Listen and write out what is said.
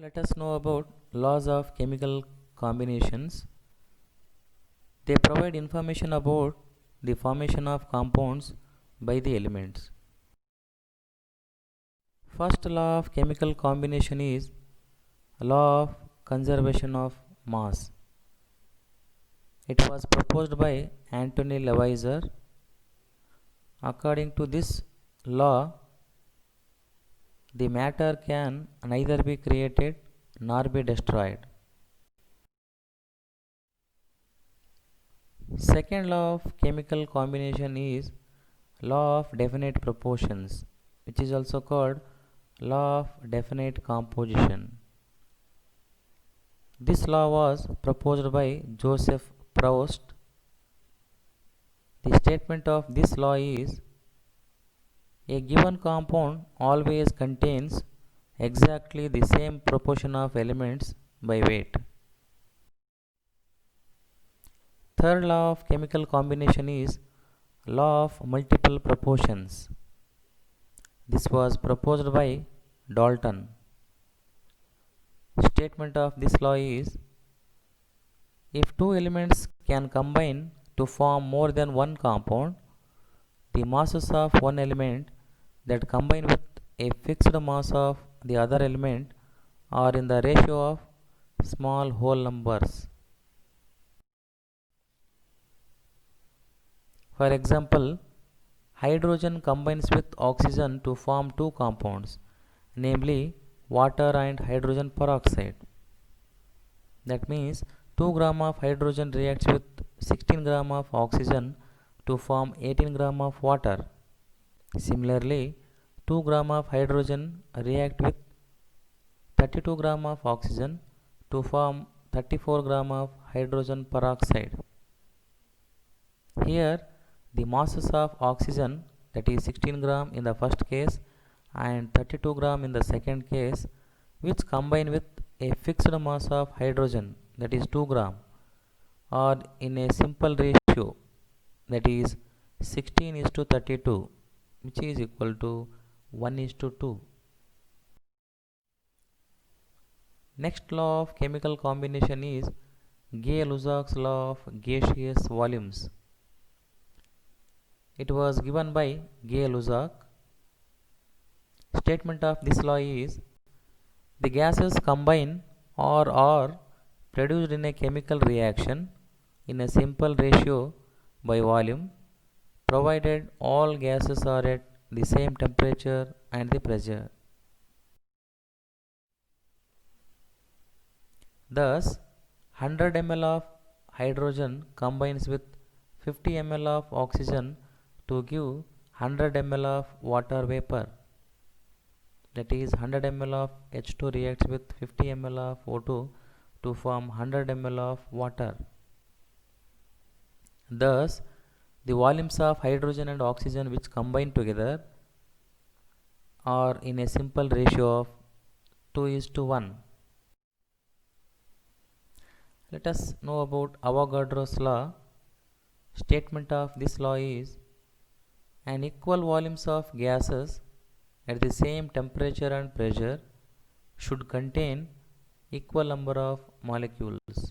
Let us know about laws of chemical combinations. They provide information about the formation of compounds by the elements. First law of chemical combination is law of conservation of mass. It was proposed by Anthony Lavoisier. According to this law, the matter can neither be created nor be destroyed. Second law of chemical combination is law of definite proportions, which is also called law of definite composition. This law was proposed by Joseph Proust. The statement of this law is a given compound always contains exactly the same proportion of elements by weight. Third law of chemical combination is law of multiple proportions. This was proposed by Dalton. Statement of this law is if two elements can combine to form more than one compound, the masses of one element that combine with a fixed mass of the other element are in the ratio of small whole numbers. For example, hydrogen combines with oxygen to form two compounds, namely water and hydrogen peroxide. That means 2 gram of hydrogen reacts with 16 gram of oxygen to form 18 gram of water. Similarly, 2 gram of hydrogen react with 32 gram of oxygen to form 34 gram of hydrogen peroxide. Here, the masses of oxygen, that is 16 gram in the first case and 32 gram in the second case, which combine with a fixed mass of hydrogen, that is 2 gram, are in a simple ratio, that is 16:32, which is equal to 1:2. Next law of chemical combination is Gay-Lussac's law of gaseous volumes. It was given by Gay-Lussac. Statement of this law is the gases combine or are produced in a chemical reaction in a simple ratio by volume, provided all gases are at the same temperature and the pressure. Thus, 100 ml of hydrogen combines with 50 ml of oxygen to give 100 ml of water vapor. That is 100 ml of H2 reacts with 50 ml of O2 to form 100 ml of water. Thus, the volumes of hydrogen and oxygen which combine together are in a simple ratio of 2:1. Let us know about Avogadro's law. Statement of this law is an equal volumes of gases at the same temperature and pressure should contain equal number of molecules.